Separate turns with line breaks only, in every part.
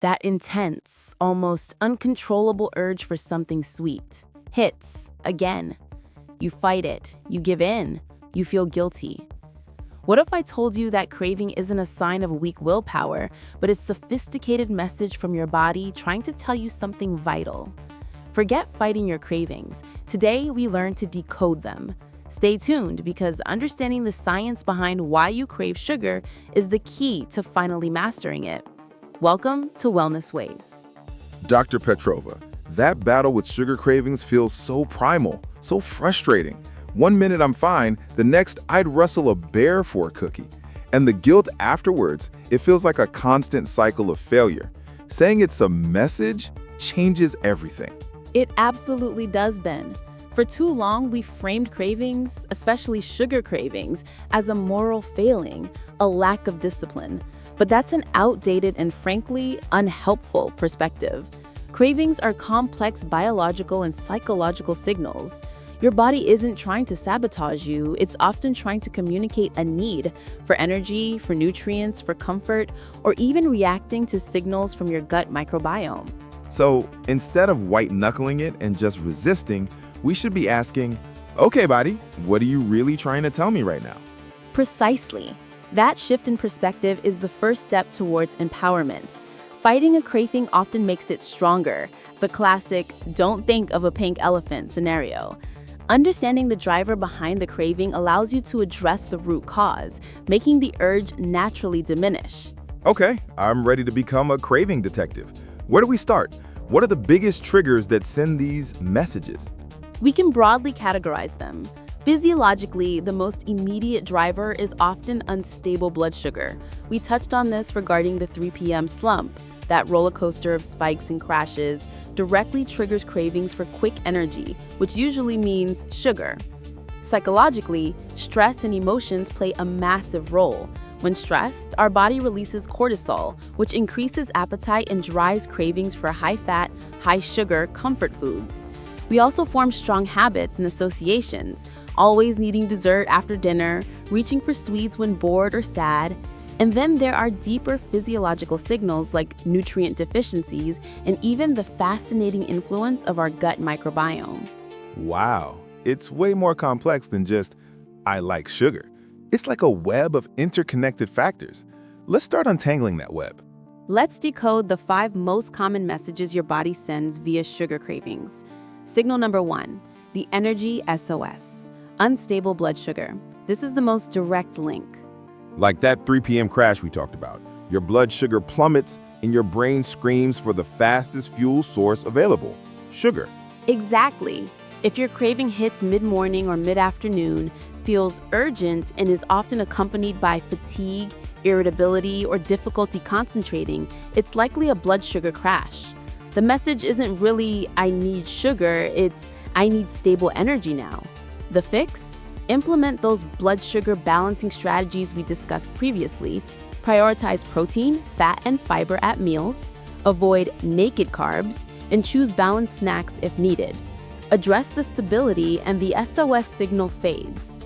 That intense, almost uncontrollable urge for something sweet hits again. You fight it, you give in, you feel guilty. What if I told you that craving isn't a sign of weak willpower, but a sophisticated message from your body trying to tell you something vital? Forget fighting your cravings. Today, we learn to decode them. Stay tuned because understanding the science behind why you crave sugar is the key to finally mastering it. Welcome to Wellness Waves.
Dr. Petrova, that battle with sugar cravings feels so primal, so frustrating. One minute I'm fine, the next I'd wrestle a bear for a cookie. And the guilt afterwards, it feels like a constant cycle of failure. Saying it's a message changes everything.
It absolutely does, Ben. For too long, we framed cravings, especially sugar cravings, as a moral failing, a lack of discipline. But that's an outdated and frankly unhelpful perspective. Cravings are complex biological and psychological signals. Your body isn't trying to sabotage you, it's often trying to communicate a need for energy, for nutrients, for comfort, or even reacting to signals from your gut microbiome.
So instead of white-knuckling it and just resisting, we should be asking, okay, body, what are you really trying to tell me right now?
Precisely. That shift in perspective is the first step towards empowerment. Fighting a craving often makes it stronger, the classic "don't think of a pink elephant" scenario. Understanding the driver behind the craving allows you to address the root cause, making the urge naturally diminish.
Okay, I'm ready to become a craving detective. Where do we start? What are the biggest triggers that send these messages?
We can broadly categorize them. Physiologically, the most immediate driver is often unstable blood sugar. We touched on this regarding the 3 p.m. slump. That roller coaster of spikes and crashes directly triggers cravings for quick energy, which usually means sugar. Psychologically, stress and emotions play a massive role. When stressed, our body releases cortisol, which increases appetite and drives cravings for high-fat, high-sugar comfort foods. We also form strong habits and associations, always needing dessert after dinner, reaching for sweets when bored or sad. And then there are deeper physiological signals like nutrient deficiencies and even the fascinating influence of our gut microbiome.
Wow, it's way more complex than just, I like sugar. It's like a web of interconnected factors. Let's start untangling that web.
Let's decode the 5 most common messages your body sends via sugar cravings. Signal number 1, the Energy SOS, unstable blood sugar. This is the most direct link.
Like that 3 p.m. crash we talked about. Your blood sugar plummets and your brain screams for the fastest fuel source available, sugar.
Exactly. If your craving hits mid-morning or mid-afternoon, feels urgent, and is often accompanied by fatigue, irritability, or difficulty concentrating, it's likely a blood sugar crash. The message isn't really, I need sugar, it's, I need stable energy now. The fix? Implement those blood sugar balancing strategies we discussed previously. Prioritize protein, fat, and fiber at meals. Avoid naked carbs, and choose balanced snacks if needed. Address the stability and the SOS signal fades.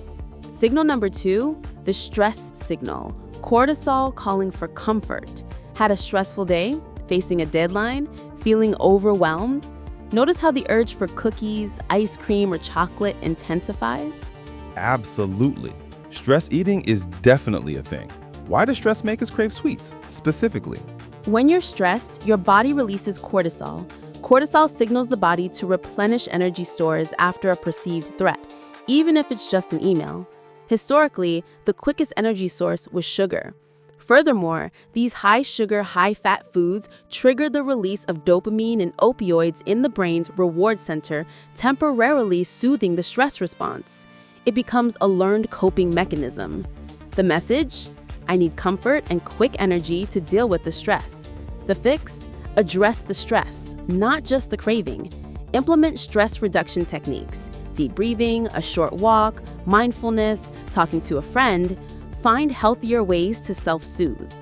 Signal number 2, the stress signal. Cortisol calling for comfort. Had a stressful day? Facing a deadline? Feeling overwhelmed? Notice how the urge for cookies, ice cream, or chocolate intensifies?
Absolutely. Stress eating is definitely a thing. Why does stress make us crave sweets, specifically?
When you're stressed, your body releases cortisol. Cortisol signals the body to replenish energy stores after a perceived threat, even if it's just an email. Historically, the quickest energy source was sugar. Furthermore, these high-sugar, high-fat foods trigger the release of dopamine and opioids in the brain's reward center, temporarily soothing the stress response. It becomes a learned coping mechanism. The message? I need comfort and quick energy to deal with the stress. The fix? Address the stress, not just the craving. Implement stress reduction techniques, deep breathing, a short walk, mindfulness, talking to a friend. Find healthier ways to self-soothe.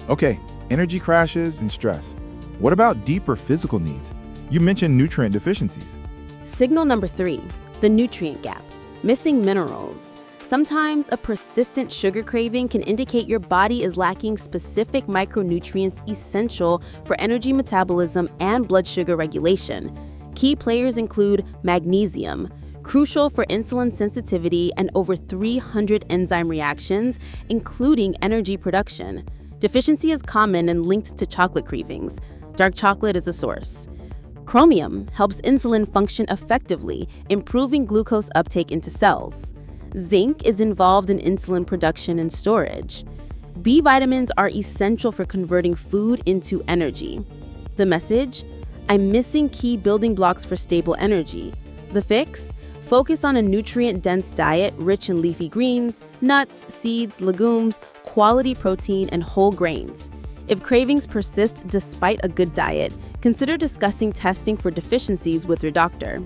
Okay, energy crashes and stress. What about deeper physical needs? You mentioned nutrient deficiencies.
Signal number 3, the nutrient gap, missing minerals. Sometimes a persistent sugar craving can indicate your body is lacking specific micronutrients essential for energy metabolism and blood sugar regulation. Key players include magnesium, crucial for insulin sensitivity and over 300 enzyme reactions, including energy production. Deficiency is common and linked to chocolate cravings. Dark chocolate is a source. Chromium helps insulin function effectively, improving glucose uptake into cells. Zinc is involved in insulin production and storage. B vitamins are essential for converting food into energy. The message? I'm missing key building blocks for stable energy. The fix? Focus on a nutrient-dense diet rich in leafy greens, nuts, seeds, legumes, quality protein, and whole grains. If cravings persist despite a good diet, consider discussing testing for deficiencies with your doctor.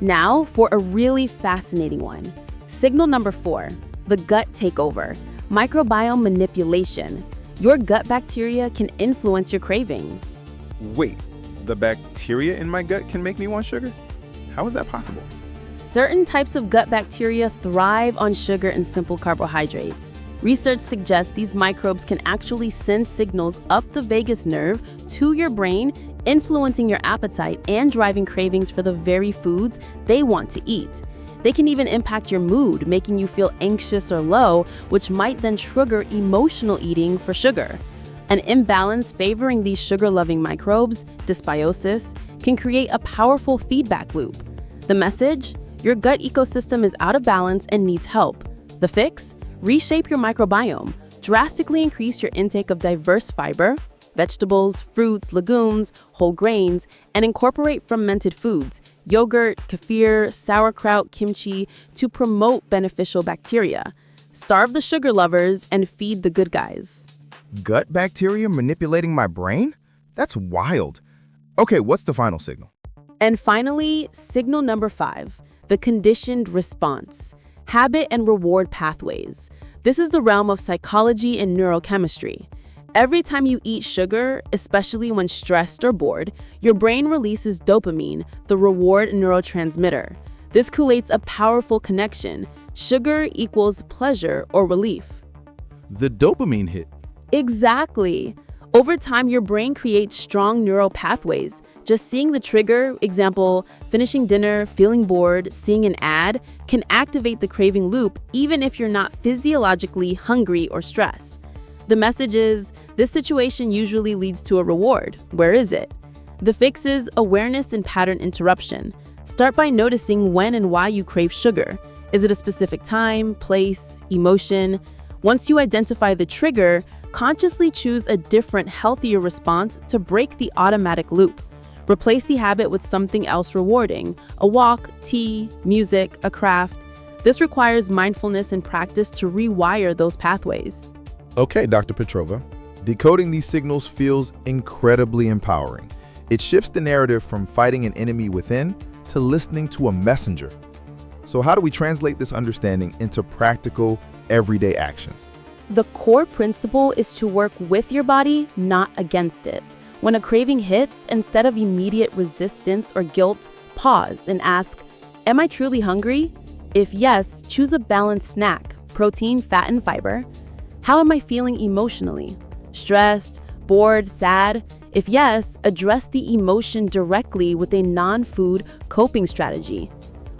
Now for a really fascinating one. Signal number 4, the gut takeover, microbiome manipulation. Your gut bacteria can influence your cravings.
Wait, the bacteria in my gut can make me want sugar? How is that possible?
Certain types of gut bacteria thrive on sugar and simple carbohydrates. Research suggests these microbes can actually send signals up the vagus nerve to your brain, influencing your appetite and driving cravings for the very foods they want to eat. They can even impact your mood, making you feel anxious or low, which might then trigger emotional eating for sugar. An imbalance favoring these sugar-loving microbes, dysbiosis, can create a powerful feedback loop. The message? Your gut ecosystem is out of balance and needs help. The fix? Reshape your microbiome. Drastically increase your intake of diverse fiber, vegetables, fruits, legumes, whole grains, and incorporate fermented foods, yogurt, kefir, sauerkraut, kimchi, to promote beneficial bacteria. Starve the sugar lovers and feed the good guys.
Gut bacteria manipulating my brain? That's wild. Okay, what's the final signal?
And finally, signal number 5, the conditioned response, habit and reward pathways. This is the realm of psychology and neurochemistry. Every time you eat sugar, especially when stressed or bored, your brain releases dopamine, the reward neurotransmitter. This creates a powerful connection. Sugar equals pleasure or relief.
The dopamine hit.
Exactly. Over time, your brain creates strong neural pathways. Just seeing the trigger, example, finishing dinner, feeling bored, seeing an ad, can activate the craving loop even if you're not physiologically hungry or stressed. The message is, this situation usually leads to a reward. Where is it? The fix is awareness and pattern interruption. Start by noticing when and why you crave sugar. Is it a specific time, place, emotion? Once you identify the trigger, consciously choose a different, healthier response to break the automatic loop. Replace the habit with something else rewarding, a walk, tea, music, a craft. This requires mindfulness and practice to rewire those pathways.
Okay, Dr. Petrova, decoding these signals feels incredibly empowering. It shifts the narrative from fighting an enemy within to listening to a messenger. So how do we translate this understanding into practical, everyday actions?
The core principle is to work with your body, not against it. When a craving hits, instead of immediate resistance or guilt, pause and ask, am I truly hungry? If yes, choose a balanced snack, protein, fat, and fiber. How am I feeling emotionally? Stressed, bored, sad? If yes, address the emotion directly with a non-food coping strategy.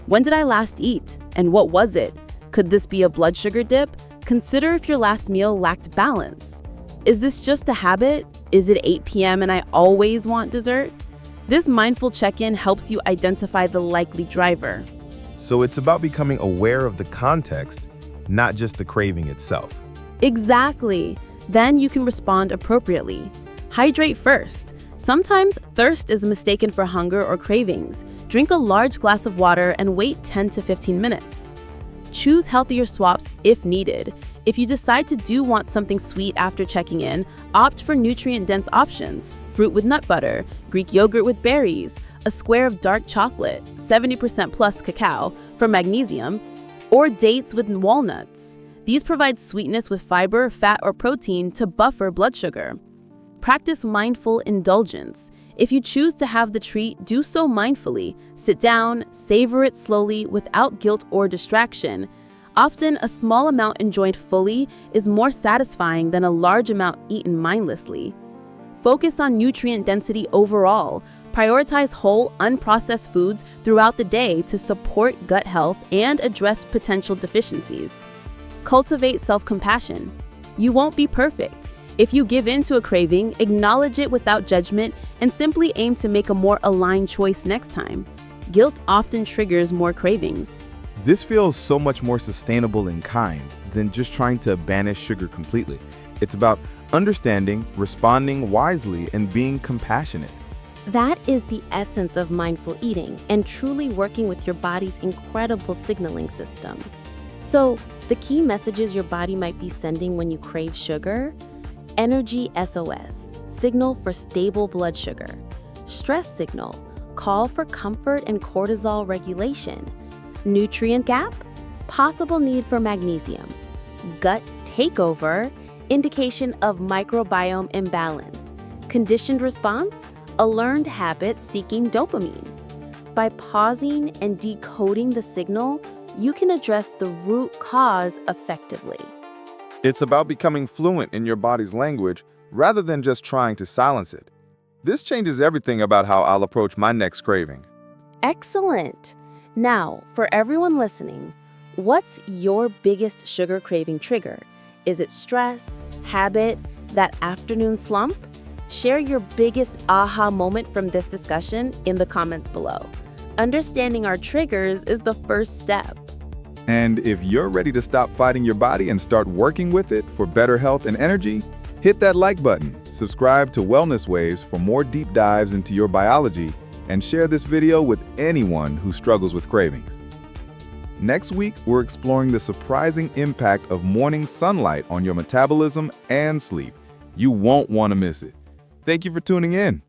When did I last eat? And what was it? Could this be a blood sugar dip? Consider if your last meal lacked balance. Is this just a habit? Is it 8 p.m. and I always want dessert? This mindful check-in helps you identify the likely driver.
So it's about becoming aware of the context, not just the craving itself.
Exactly. Then you can respond appropriately. Hydrate first. Sometimes thirst is mistaken for hunger or cravings. Drink a large glass of water and wait 10 to 15 minutes. Choose healthier swaps if needed. If you decide to want something sweet after checking in, opt for nutrient-dense options, fruit with nut butter, Greek yogurt with berries, a square of dark chocolate, 70% plus cacao for magnesium, or dates with walnuts. These provide sweetness with fiber, fat, or protein to buffer blood sugar. Practice mindful indulgence. If you choose to have the treat, do so mindfully. Sit down, savor it slowly without guilt or distraction. Often, a small amount enjoyed fully is more satisfying than a large amount eaten mindlessly. Focus on nutrient density overall. Prioritize whole, unprocessed foods throughout the day to support gut health and address potential deficiencies. Cultivate self-compassion. You won't be perfect. If you give in to a craving, acknowledge it without judgment and simply aim to make a more aligned choice next time. Guilt often triggers more cravings.
This feels so much more sustainable and kind than just trying to banish sugar completely. It's about understanding, responding wisely, and being compassionate.
That is the essence of mindful eating and truly working with your body's incredible signaling system. So, the key messages your body might be sending when you crave sugar: Energy SOS, signal for stable blood sugar; stress signal, call for comfort and cortisol regulation; nutrient gap, possible need for magnesium; gut takeover, indication of microbiome imbalance; conditioned response, a learned habit seeking dopamine. By pausing and decoding the signal, you can address the root cause effectively.
It's about becoming fluent in your body's language rather than just trying to silence it. This changes everything about how I'll approach my next craving.
Excellent! Now, for everyone listening, what's your biggest sugar craving trigger? Is it stress, habit, that afternoon slump? Share your biggest aha moment from this discussion in the comments below. Understanding our triggers is the first step.
And if you're ready to stop fighting your body and start working with it for better health and energy, hit that like button, subscribe to Wellness Waves for more deep dives into your biology, and share this video with anyone who struggles with cravings. Next week, we're exploring the surprising impact of morning sunlight on your metabolism and sleep. You won't want to miss it. Thank you for tuning in.